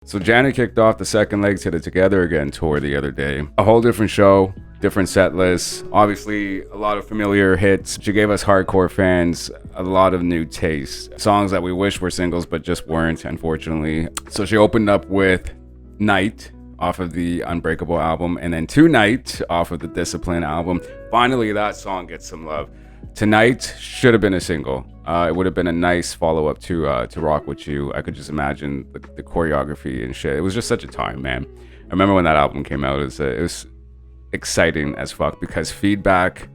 So Janet kicked off the second leg to the Together Again tour the other day. A whole different show, different set lists, obviously a lot of familiar hits. She gave us hardcore fans a lot of new tastes, songs that we wish were singles but just weren't, unfortunately. So she opened up with Night off of the Unbreakable album, and then Tonight off of the Discipline album. Finally, that song gets some love. Tonight should have been a single. It would have been a nice follow-up to Rock With You. I could just imagine the choreography and shit. It was just such a time, man. I remember when that album came out. It was exciting as fuck because Feedback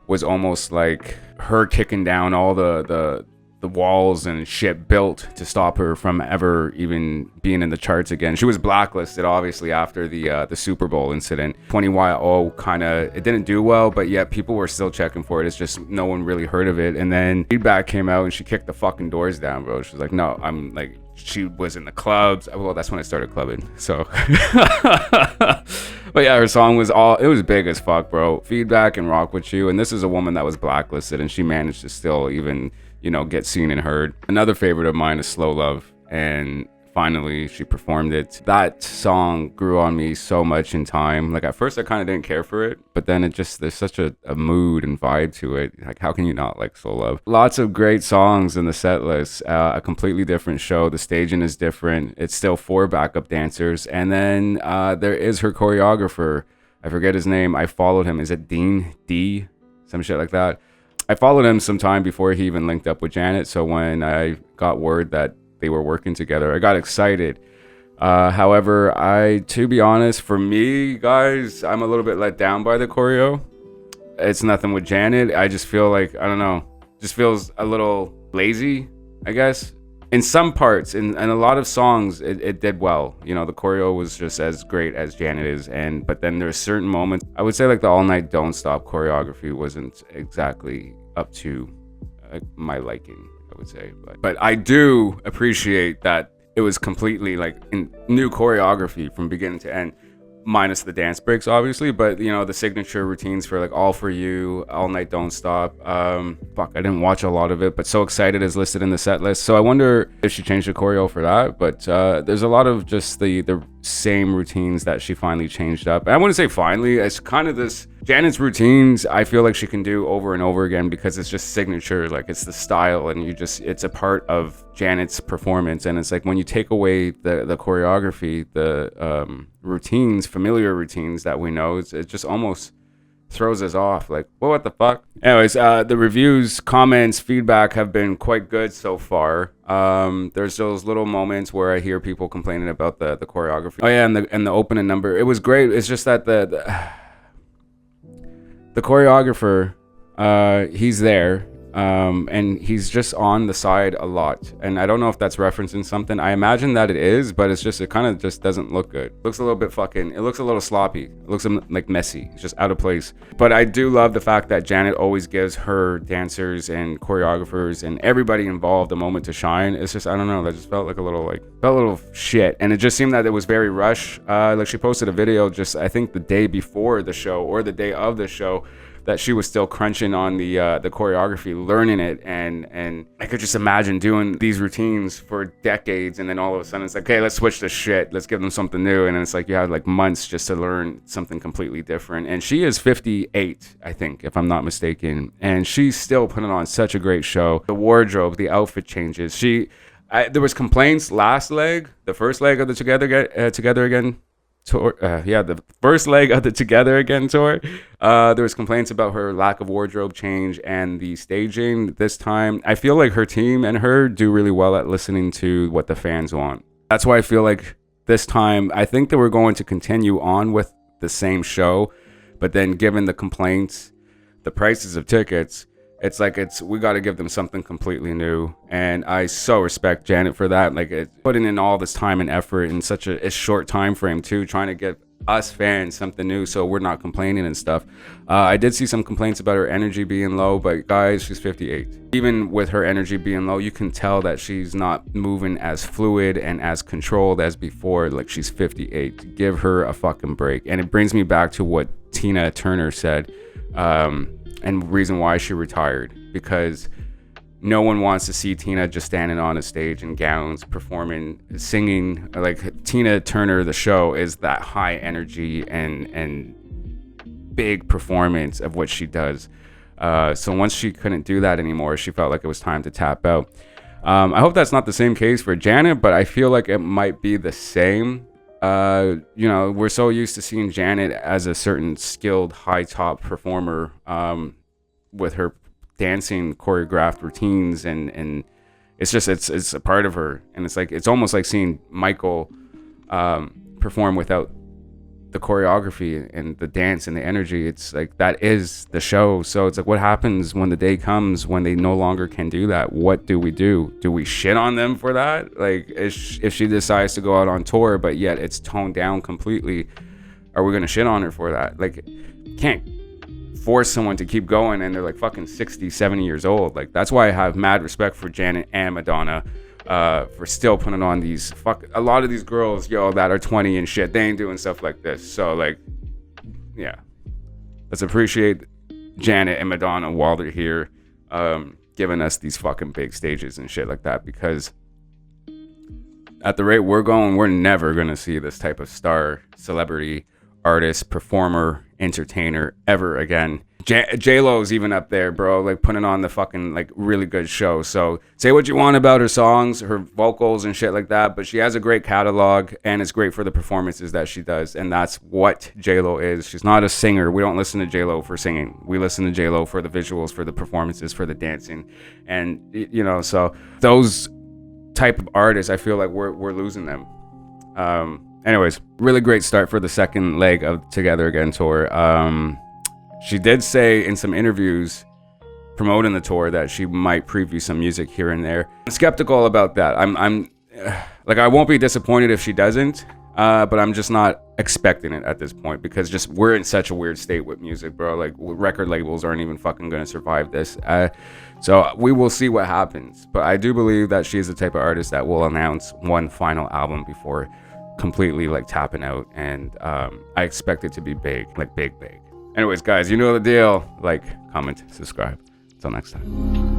was almost like her kicking down all the walls and shit built to stop her from ever even being in the charts again. She was blacklisted, obviously, after the Super Bowl incident. 20YO kind of, it didn't do well, but yet people were still checking for it. It's just no one really heard of it. And then Feedback came out and she kicked the fucking doors down, bro. She was like, no, I'm like, she was in the clubs. Well, that's when I started clubbing. So, but yeah, her song was it was big as fuck, bro. Feedback and Rock With You. And this is a woman that was blacklisted and she managed to still even, get seen and heard. Another favorite of mine is Slow Love, and finally she performed it. That song grew on me so much in time. Like at first I kind of didn't care for it, but then there's such a mood and vibe to it. Like how can you not like Slow Love? Lots of great songs in the set list. A completely different show. The staging is different. It's still 4 backup dancers, and then there is her choreographer. I forget his name. I followed him. Is it Dean D? Some shit like that. I followed him some time before he even linked up with Janet. So when I got word that they were working together, I got excited. However, to be honest, for me, guys, I'm a little bit let down by the choreo. It's nothing with Janet. I just feel like, I don't know, just feels a little lazy, I guess. In some parts, in a lot of songs, it did well. The choreo was just as great as Janet is. But then there's certain moments, I would say like the All Night Don't Stop choreography wasn't exactly up to my liking, I would say. But I do appreciate that it was completely like new choreography from beginning to end, minus the dance breaks, obviously. But the signature routines for like All For You, All Night Don't Stop. I didn't watch a lot of it, but So Excited is listed in the set list. So I wonder if she changed the choreo for that. But there's a lot of just the same routines that she finally changed up. And I wouldn't say finally. It's kind of this Janet's routines. I feel like she can do over and over again because it's just signature. Like it's the style, and it's a part of Janet's performance. And it's like when you take away the choreography, the routines, familiar routines that we know, it just almost throws us off. Like, well, what the fuck? Anyways, the reviews, comments, feedback have been quite good so far. There's those little moments where I hear people complaining about the choreography. Oh yeah, and the opening number, it was great. It's just that the choreographer, he's there. And he's just on the side a lot, and I don't know if that's referencing something. I imagine that it is, but it kind of just doesn't look good. It looks a little bit it looks a little sloppy. It looks like messy. It's just out of place. But I do love the fact that Janet always gives her dancers and choreographers and everybody involved a moment to shine. It's just, I don't know, that just felt like a little shit, and it just seemed that it was very rushed. Like she posted a video just, I think the day before the show or the day of the show, that she was still crunching on the choreography, learning it, and I could just imagine doing these routines for decades, and then all of a sudden it's like, okay, let's switch this shit, let's give them something new, and it's like you had like months just to learn something completely different. And she is 58, I think, if I'm not mistaken, and she's still putting on such a great show. The wardrobe, the outfit changes. There was complaints last leg, the first leg of the Together Again tour, the first leg of the Together Again tour. There was complaints about her lack of wardrobe change and the staging. This time, I feel like her team and her do really well at listening to what the fans want. That's why I feel like this time, I think that we're going to continue on with the same show, but then given the complaints, the prices of tickets, it's like we got to give them something completely new. And I so respect Janet for that. Like putting in all this time and effort in such a short time frame too, trying to give us fans something new so we're not complaining and stuff. I did see some complaints about her energy being low, but guys, she's 58. Even with her energy being low, you can tell that she's not moving as fluid and as controlled as before. Like she's 58. Give her a fucking break. And it brings me back to what Tina Turner said, and reason why she retired, because no one wants to see Tina just standing on a stage in gowns, performing, singing. Like Tina Turner, the show, is that high energy and big performance of what she does. So once she couldn't do that anymore, she felt like it was time to tap out. I hope that's not the same case for Janet, but I feel like it might be the same. We're so used to seeing Janet as a certain skilled high top performer with her dancing choreographed routines, and it's a part of her, and it's almost like seeing Michael perform without the choreography and the dance and the energy. It's like that is the show. So it's like, what happens when the day comes when they no longer can do that? What do? Do we shit on them for that? Like if she decides to go out on tour but yet it's toned down completely, are we gonna shit on her for that? Like, can't force someone to keep going and they're like fucking 60, 70 years old. Like, that's why I have mad respect for Janet and Madonna for still putting on these a lot of these girls, that are 20 and shit, they ain't doing stuff like this. So like, yeah, let's appreciate Janet and Madonna while they're here, giving us these fucking big stages and shit like that, because at the rate we're going, we're never gonna see this type of star, celebrity, artist, performer, entertainer ever again. J-Lo's even up there, bro, like putting on the fucking like really good show. So say what you want about her songs, her vocals and shit like that, but she has a great catalog and it's great for the performances that she does, and that's what J-Lo is. She's not a singer. We don't listen to J-Lo for singing. We listen to J-Lo for the visuals, for the performances, for the dancing. And so those type of artists, I feel like we're losing them. Anyways, really great start for the second leg of Together Again tour. She did say in some interviews promoting the tour that she might preview some music here and there. I'm skeptical about that. I'm like, I won't be disappointed if she doesn't, but I'm just not expecting it at this point, because we're in such a weird state with music, bro. Like, record labels aren't even fucking gonna survive this. So we will see what happens. But I do believe that she is the type of artist that will announce one final album before completely like tapping out, and I expect it to be big, like big. Anyways, guys, you know the deal. Like, comment, subscribe. Until next time.